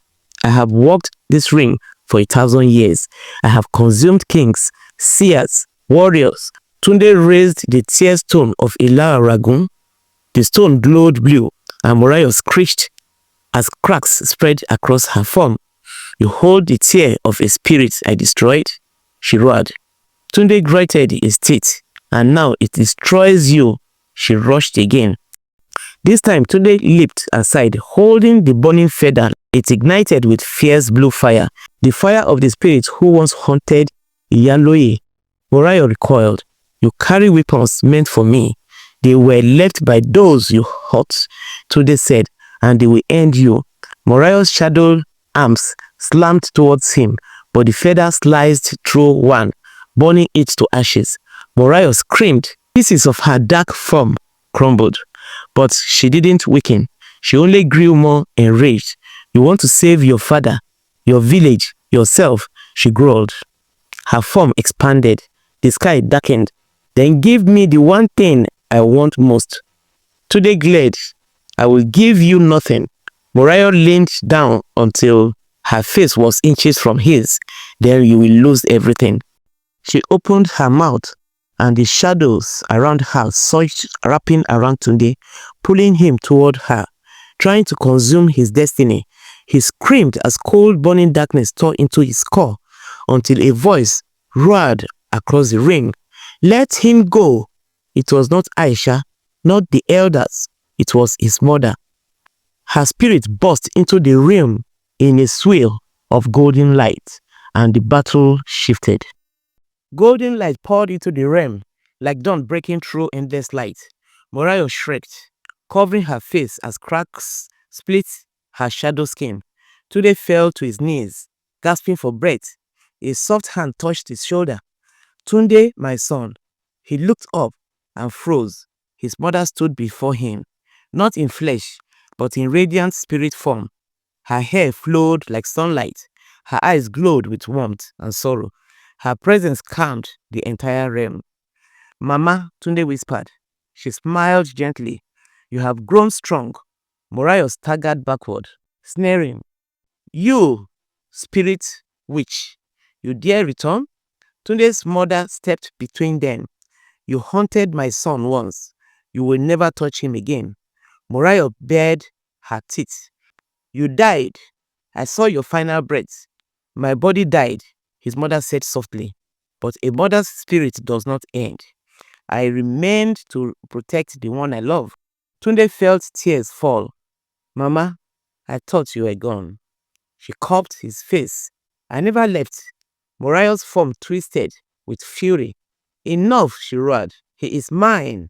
I have walked this ring for 1,000 years. I have consumed kings, seers, warriors. Tunde raised the tear stone of Iyalode. The stone glowed blue, and Morayo screeched as cracks spread across her form. You hold the tear of a spirit I destroyed? She roared. Tunde gritted his teeth. And now it destroys you. She rushed again. This time Tunde leaped aside, holding the burning feather. It ignited with fierce blue fire, the fire of the spirit who once haunted Iyalode. Morayo recoiled. You carry weapons meant for me. They were left by those you hurt, Tunde said, and they will end you. Morayo's shadowed arms slammed towards him, but the feather sliced through one, burning it to ashes. Morayo screamed. Pieces of her dark form crumbled, but she didn't weaken. She only grew more enraged. You want to save your father, your village, yourself, she growled. Her form expanded. The sky darkened. Then give me the one thing I want most. Tunde glared. I will give you nothing. Morayo leaned down until her face was inches from his. Then you will lose everything. She opened her mouth, and the shadows around her surged, wrapping around Tunde, pulling him toward her, trying to consume his destiny. He screamed as cold burning darkness tore into his core, until a voice roared across the ring. Let him go. It was not Aisha, not the elders. It was his mother. Her spirit burst into the realm in a swirl of golden light, and the battle shifted. Golden light poured into the realm, like dawn breaking through endless light. Morayo shrieked, covering her face as cracks split her shadow skin. Tunde fell to his knees, gasping for breath. A soft hand touched his shoulder. Tunde, my son. He looked up and froze. His mother stood before him, not in flesh, but in radiant spirit form. Her hair flowed like sunlight. Her eyes glowed with warmth and sorrow. Her presence calmed the entire realm. Mama, Tunde whispered. She smiled gently. You have grown strong. Morayo staggered backward, sneering. You, spirit witch, you dare return? Tunde's mother stepped between them. You haunted my son once. You will never touch him again. Morayo bared her teeth. You died. I saw your final breath. My body died, his mother said softly. But a mother's spirit does not end. I remained to protect the one I love. Tunde felt tears fall. Mama, I thought you were gone. She cupped his face. I never left. Morayo's form twisted with fury. Enough, she roared. He is mine.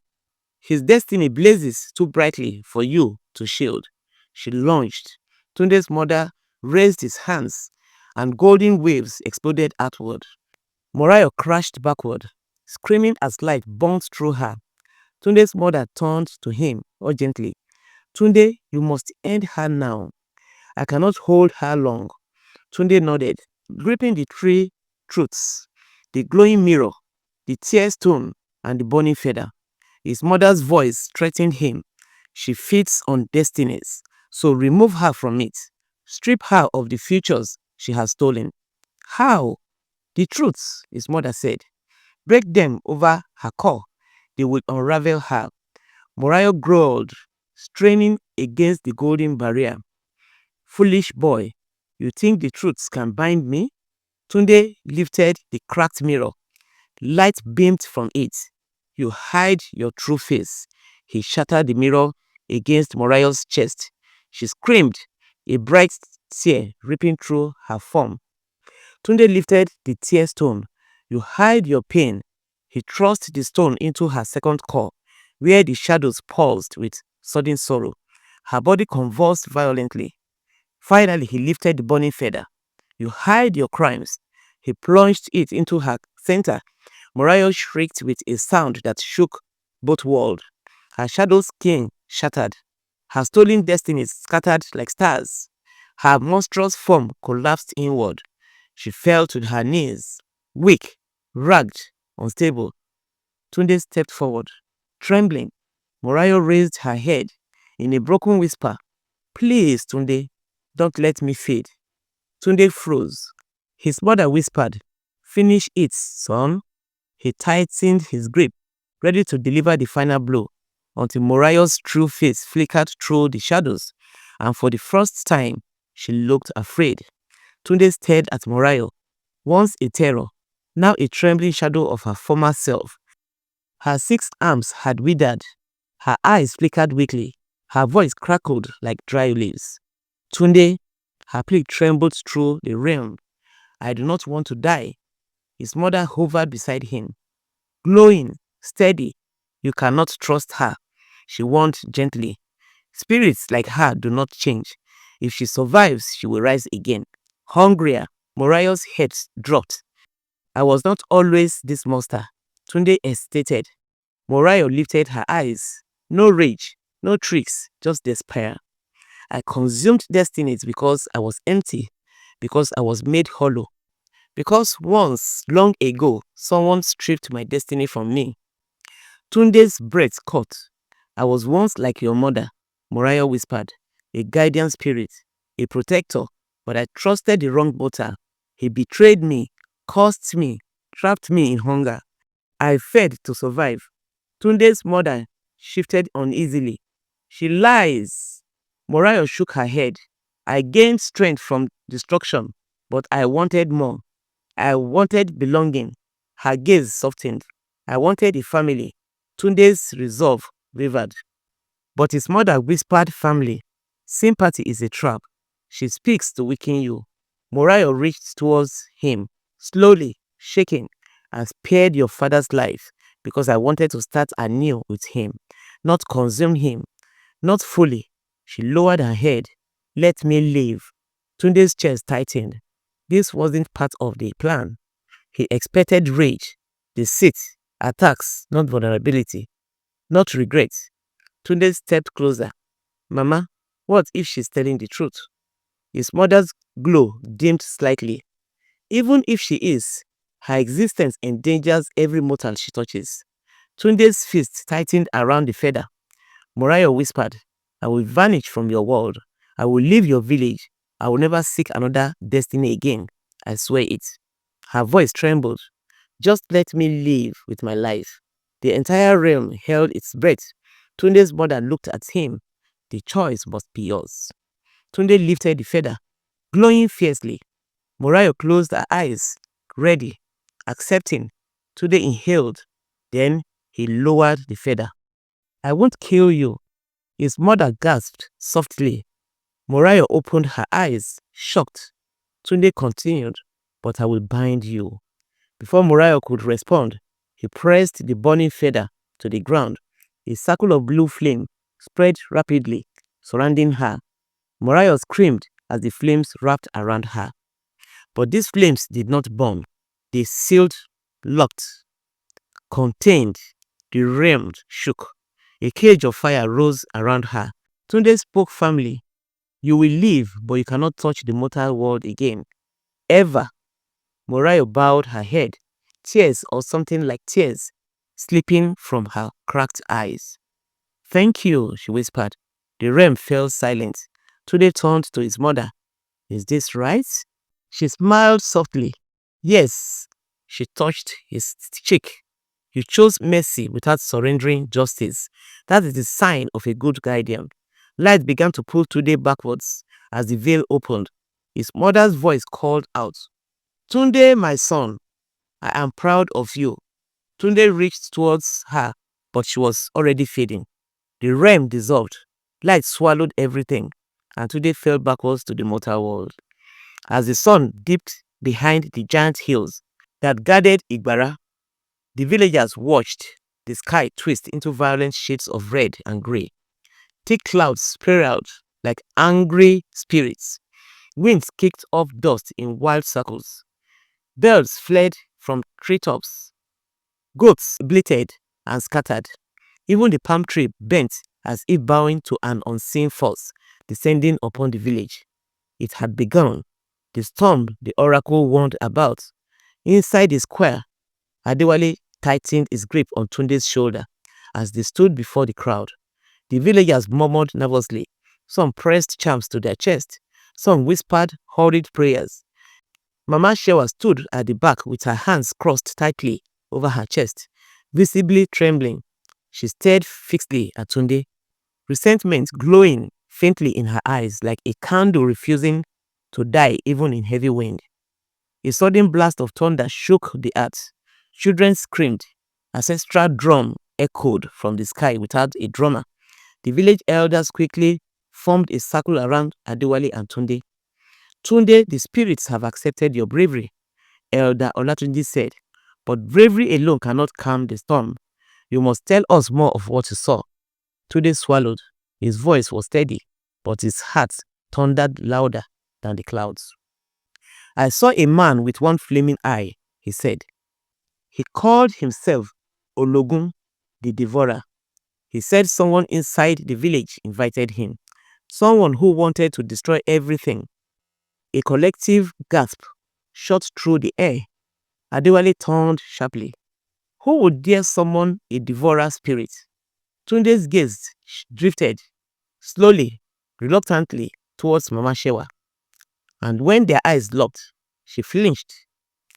His destiny blazes too brightly for you to shield. She lunged. Tunde's mother raised his hands, and golden waves exploded outward. Morayo crashed backward, screaming as light burned through her. Tunde's mother turned to him urgently. Tunde, you must end her now. I cannot hold her long. Tunde nodded, gripping the three truths: the glowing mirror, the tear stone, and the burning feather. His mother's voice threatened him. She feeds on destinies. So remove her from it. Strip her of the futures she has stolen. How? The truths, his mother said. Break them over her core. They will unravel her. Morayo growled, straining against the golden barrier. Foolish boy, you think the truths can bind me? Tunde lifted the cracked mirror. Light beamed from it. You hide your true face. He shattered the mirror against Morayo's chest. She screamed, a bright tear ripping through her form. Tunde lifted the tear stone. You hide your pain. He thrust the stone into her second core, where the shadows pulsed with sudden sorrow. Her body convulsed violently. Finally, he lifted the burning feather. You hide your crimes. He plunged it into her center. Morayo shrieked with a sound that shook both worlds. Her shadow skin shattered. Her stolen destinies scattered like stars. Her monstrous form collapsed inward. She fell to her knees, weak, ragged, unstable. Tunde stepped forward, trembling. Morayo raised her head in a broken whisper. Please, Tunde, don't let me fade. Tunde froze. His mother whispered, Finish it, son. He tightened his grip, ready to deliver the final blow, until Morayo's true face flickered through the shadows, and for the first time, she looked afraid. Tunde stared at Morayo, once a terror, now a trembling shadow of her former self. Her 6 arms had withered, her eyes flickered weakly, her voice crackled like dry leaves. Tunde, her plea trembled through the realm. I do not want to die. His mother hovered beside him, glowing, steady. You cannot trust her, she warned gently. Spirits like her do not change. If she survives, she will rise again. Hungrier, Morayo's head dropped. I was not always this monster, Tunde hesitated. Morayo lifted her eyes. No rage, no tricks, just despair. I consumed destinies because I was empty, because I was made hollow, because once, long ago, someone stripped my destiny from me. Tunde's breath caught. I was once like your mother, Morayo whispered, a guardian spirit, a protector, but I trusted the wrong mortal. He betrayed me, cursed me, trapped me in hunger. I fed to survive. Tunde's mother shifted uneasily. She lies. Morayo shook her head. I gained strength from destruction, but I wanted more. I wanted belonging. Her gaze softened. I wanted a family. Tunde's resolve wavered. But his mother whispered firmly, sympathy is a trap. She speaks to weaken you. Morayo reached towards him, slowly, shaking, and spared your father's life because I wanted to start anew with him, not consume him, not fully. She lowered her head. Let me live. Tunde's chest tightened. This wasn't part of the plan. He expected rage, deceit, attacks, not vulnerability, not regret. Tunde stepped closer. Mama, what if she's telling the truth? His mother's glow dimmed slightly. Even if she is, her existence endangers every mortal she touches. Tunde's fist tightened around the feather. Morayo whispered, I will vanish from your world. I will leave your village. I will never seek another destiny again. I swear it. Her voice trembled. Just let me live with my life. The entire realm held its breath. Tunde's mother looked at him. The choice must be yours. Tunde lifted the feather, glowing fiercely. Morayo closed her eyes, ready, accepting. Tunde inhaled. Then he lowered the feather. I won't kill you. His mother gasped softly. Morayo opened her eyes, shocked. Tunde continued, but I will bind you. Before Morayo could respond, he pressed the burning feather to the ground. A circle of blue flame spread rapidly, surrounding her. Morayo screamed as the flames wrapped around her. But these flames did not burn. They sealed, locked, contained. The realm shook. A cage of fire rose around her. Tunde spoke firmly. You will live, but you cannot touch the mortal world again. Ever. Morayo bowed her head, tears or something like tears slipping from her cracked eyes. Thank you, she whispered. The realm fell silent. Tunde turned to his mother. Is this right? She smiled softly. Yes. She touched his cheek. You chose mercy without surrendering justice. That is the sign of a good guardian. Light began to pull Tunde backwards as the veil opened. His mother's voice called out, Tunde, my son, I am proud of you. Tunde reached towards her, but she was already fading. The realm dissolved. Light swallowed everything, and Tunde fell backwards to the mortal world. As the sun dipped behind the giant hills that guarded Igbara, the villagers watched the sky twist into violent shades of red and grey. Thick clouds spiraled like angry spirits. Winds kicked off dust in wild circles. Birds fled from treetops. Goats bleated and scattered. Even the palm tree bent as if bowing to an unseen force descending upon the village. It had begun. The storm the oracle warned about. Inside the square, Adewale tightened his grip on Tunde's shoulder as they stood before the crowd. The villagers murmured nervously. Some pressed charms to their chest. Some whispered hurried prayers. Mama Shewa stood at the back with her hands crossed tightly over her chest, visibly trembling. She stared fixedly at Tunde, resentment glowing faintly in her eyes like a candle refusing to die even in heavy wind. A sudden blast of thunder shook the earth. Children screamed. Ancestral drum echoed from the sky without a drummer. The village elders quickly formed a circle around Adewale and Tunde. Tunde, the spirits have accepted your bravery, Elder Olatunji said, but bravery alone cannot calm the storm. You must tell us more of what you saw. Tunde swallowed. His voice was steady, but his heart thundered louder than the clouds. I saw a man with one flaming eye, he said. He called himself Ologun, the devourer. He said someone inside the village invited him, someone who wanted to destroy everything. A collective gasp shot through the air. Adewale turned sharply. Who would dare summon a devourer spirit? Tunde's gaze drifted slowly, reluctantly towards Mama Shewa. And when their eyes locked, she flinched.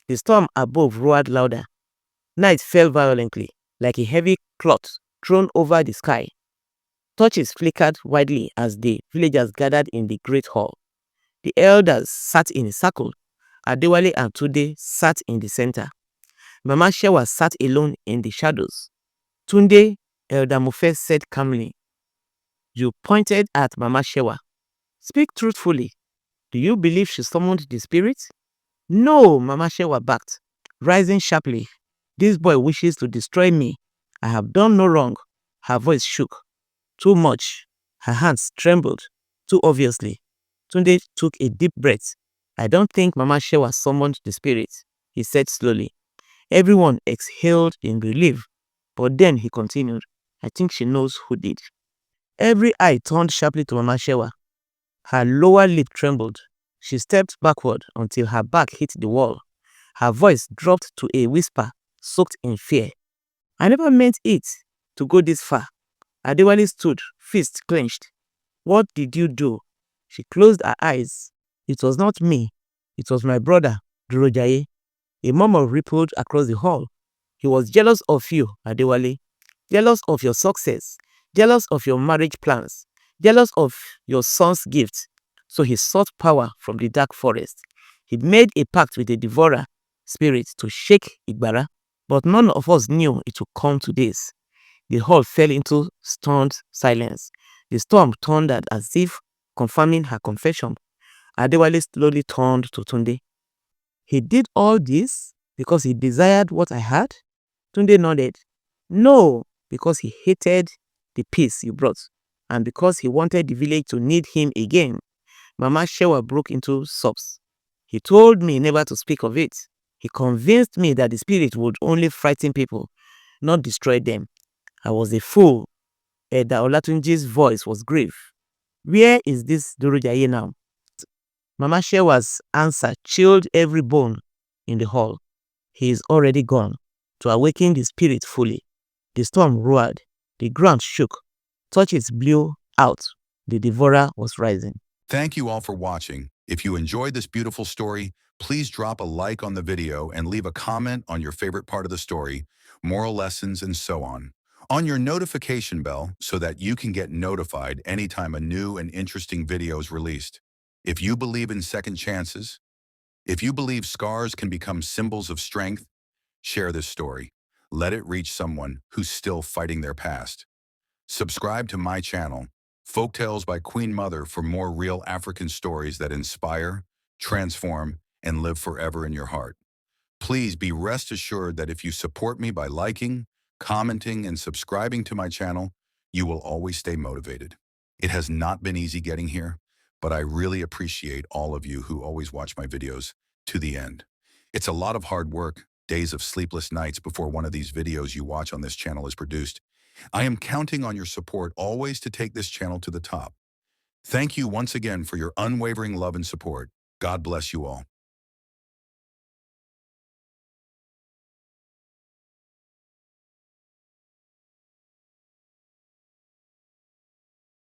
The storm above roared louder. Night fell violently, like a heavy cloth thrown over the sky. Torches flickered widely as the villagers gathered in the great hall. The elders sat in a circle. Adewale and Tunde sat in the center. Mama Shewa sat alone in the shadows. Tunde, Elder Mofe said calmly. You pointed at Mama Shewa. Speak truthfully. Do you believe she summoned the spirit? No, Mama Shewa backed, rising sharply. This boy wishes to destroy me. I have done no wrong. Her voice shook. Too much. Her hands trembled. Too obviously. Tunde took a deep breath. I don't think Mama Shewa summoned the spirit, he said slowly. Everyone exhaled in relief, but then he continued. I think she knows who did. Every eye turned sharply to Mama Shewa. Her lower lip trembled. She stepped backward until her back hit the wall. Her voice dropped to a whisper, soaked in fear. I never meant it to go this far. Adewale stood, fist clenched. What did you do? She closed her eyes. It was not me. It was my brother, Durojaye. A murmur rippled across the hall. He was jealous of you, Adewale. Jealous of your success. Jealous of your marriage plans. Jealous of your son's gift. So he sought power from the dark forest. He made a pact with the devourer spirit to shake Igbara, but none of us knew it would come to this. The hall fell into stunned silence. The storm thundered as if confirming her confession. Adewale slowly turned to Tunde. He did all this because he desired what I had? Tunde nodded. No, because he hated the peace you brought, and because he wanted the village to need him again. Mama Shewa broke into sobs. He told me never to speak of it. He convinced me that the spirit would only frighten people, not destroy them. I was a fool. Elder Olatunji's voice was grave. Where is this Durojaye now? Mama Shewa's answer chilled every bone in the hall. He is already gone, to awaken the spirit fully. The storm roared. The ground shook. Torches blew out. The devourer was rising. Thank you all for watching. If you enjoyed this beautiful story, please drop a like on the video and leave a comment on your favorite part of the story, moral lessons, and so on your notification bell so that you can get notified anytime a new and interesting video is released. If you believe in second chances, if you believe scars can become symbols of strength, share this story. Let it reach someone who's still fighting their past. Subscribe to my channel, Folktales by Queen Mother, for more real African stories that inspire, transform, and live forever in your heart. Please be rest assured that if you support me by liking, commenting, and subscribing to my channel, you will always stay motivated. It has not been easy getting here, but I really appreciate all of you who always watch my videos to the end. It's a lot of hard work, days of sleepless nights before one of these videos you watch on this channel is produced. I am counting on your support always to take this channel to the top. Thank you once again for your unwavering love and support. God bless you all.